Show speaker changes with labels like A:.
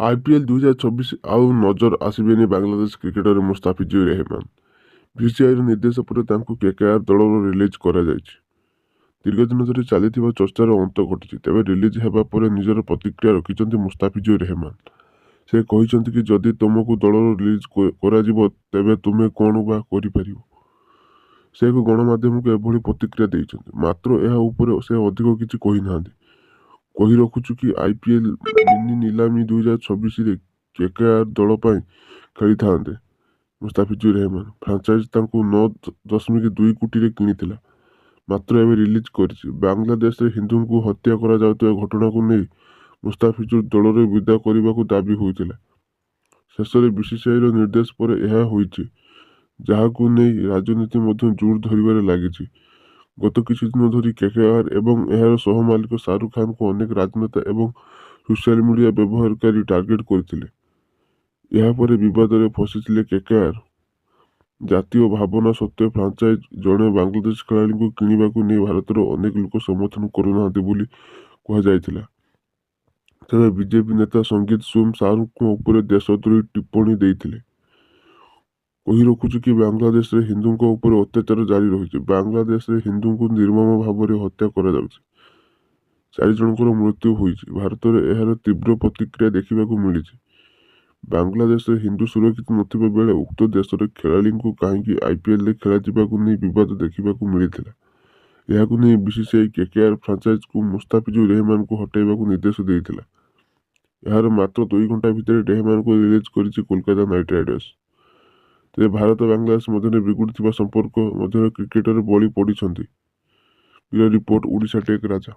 A: IPL 2024 ଆଉ ନଜର ଆସିବେନି ବାଂଲାଦେଶ କ୍ରିକେଟର ମୁସ୍ତାଫିଜୁର ରେହମାନ। BCCIର ନିର୍ଦ୍ଦେଶ ପରେ ତାଙ୍କୁ KKR ଦଳରୁ ରିଲିଜ୍ କରାଯାଇଛି। ଦୀର୍ଘ ଦିନ ଧରି ଚାଲିଥିବା ଚର୍ଚ୍ଚାର ଅନ୍ତ ଘଟିଛି। ତେବେ ରିଲିଜ୍ ହେବା ପରେ ନିଜର ପ୍ରତିକ୍ରିୟା ରଖିଛନ୍ତି ମୁସ୍ତାଫିଜୁର ରେହମାନ। ସେ କହିଛନ୍ତି କି ଯଦି ତୁମକୁ ଦଳରୁ ରିଲିଜ୍ କରାଯିବ ତେବେ ତୁମେ କ'ଣ ବା କରିପାରିବ। ସେ ଏକ ଗଣମାଧ୍ୟମକୁ ଏଭଳି ପ୍ରତିକ୍ରିୟା ଦେଇଛନ୍ତି। ମାତ୍ର ଏହା ଉପରେ ସେ ଅଧିକ କିଛି କହିନାହାନ୍ତି। କହି ରଖୁଛୁ କି IPL ମିନି ନିଲାମୀ 2024ରେ KKR ଦଳ ପାଇଁ ଖେଳିଥାନ୍ତେ ମୁସ୍ତାଫିଜୁର ରେହମାନ। ଫ୍ରାଞ୍ଚାଇଜ ତାଙ୍କୁ 9.2 କୋଟିରେ କିଣିଥିଲା, ମାତ୍ର ଏବେ ରିଲିଜ୍ କରିଛି। ବାଂଲାଦେଶରେ ହିନ୍ଦୁଙ୍କୁ ହତ୍ୟା କରାଯାଉଥିବା ଘଟଣାକୁ ନେଇ ମୁସ୍ତାଫିଜୁର ଦଳରୁ ବିଦା କରିବାକୁ ଦାବି ହୋଇଥିଲା। ଶେଷରେ BCCIର ନିର୍ଦ୍ଦେଶ ପରେ ଏହା ହୋଇଛି, ଯାହାକୁ ନେଇ ରାଜନୀତି ମଧ୍ୟ ଜୋର ଧରିବାରେ ଲାଗିଛି। ଗତ କିଛି ଦିନ ଧରି KKR ଏବଂ ଏହାର ସହ ମାଲିକ ଶାହରୁଖ ଖାନଙ୍କୁ ଅନେକ ରାଜନେତା ଏବଂ ସୋସିଆଲ ମିଡିଆ ବ୍ୟବହାରକାରୀ ଟାର୍ଗେଟ କରିଥିଲେ। ଏହାପରେ ବିବାଦରେ ଫସିଥିଲେ KKR। ଜାତୀୟ ଭାବନା ସତ୍ତ୍ୱେ ଫ୍ରାଞ୍ଚାଇଜ ଜଣେ ବାଂଲାଦେଶ ଖେଳାଳିଙ୍କୁ କିଣିବାକୁ ନେଇ ଭାରତର ଅନେକ ଲୋକ ସମର୍ଥନ କରୁନାହାନ୍ତି ବୋଲି କୁହାଯାଇଥିଲା। ତେବେ ବିଜେପି ନେତା ସଙ୍ଗୀତ ସୋମ ଶାହରୁଖଙ୍କ ଉପରେ ଦେଶଦ୍ରୋହୀ ଟିପ୍ପଣୀ ଦେଇଥିଲେ। କହି ରଖୁଛୁ କି ବାଂଲାଦେଶରେ ହିନ୍ଦୁଙ୍କ ଉପରେ ଅତ୍ୟାଚାର ଜାରି ରହିଛି। ବାଂଲାଦେଶରେ ହିନ୍ଦୁଙ୍କୁ ନିର୍ମମ ଭାବରେ ହତ୍ୟା କରାଯାଉଛି। 4 ଜଣଙ୍କର ମୃତ୍ୟୁ ହୋଇଛି। ଭାରତରେ ଏହାର ତୀବ୍ର ପ୍ରତିକ୍ରିୟା ଦେଖିବାକୁ ମିଳିଛି। ବାଂଲାଦେଶରେ ହିନ୍ଦୁ ସୁରକ୍ଷିତ ନଥିବା ବେଳେ ଉକ୍ତ ଦେଶର ଖେଳାଳିଙ୍କୁ କାହିଁକି IPLରେ ଖେଳାଯିବାକୁ ନେଇ ବିବାଦ ଦେଖିବାକୁ ମିଳିଥିଲା। ଏହାକୁ ନେଇ BCCI KKR ଫ୍ରାଞ୍ଚାଇଜକୁ ମୁସ୍ତାଫିଜୁର ରେହମାନଙ୍କୁ ହଟାଇବାକୁ ନିର୍ଦ୍ଦେଶ ଦେଇଥିଲା। ଏହାର ମାତ୍ର 2 ଘଣ୍ଟା ଭିତରେ ରେହମାନଙ୍କୁ ରିଲିଜ୍ କରିଛି କୋଲକାତା ନାଇଟ୍ ରାଇଡର୍ସ। ତେବେ ଭାରତ ବାଂଲାଦେଶ ମଧ୍ୟରେ ବିଗୁଡିଥିବା ସମ୍ପର୍କ ମଧ୍ୟରେ କ୍ରିକେଟର ବଳି ପଡ଼ିଛନ୍ତି। ବ୍ୟୁରୋ ରିପୋର୍ଟ, ଓଡ଼ିଶା ଟେକ୍ ରାଜା।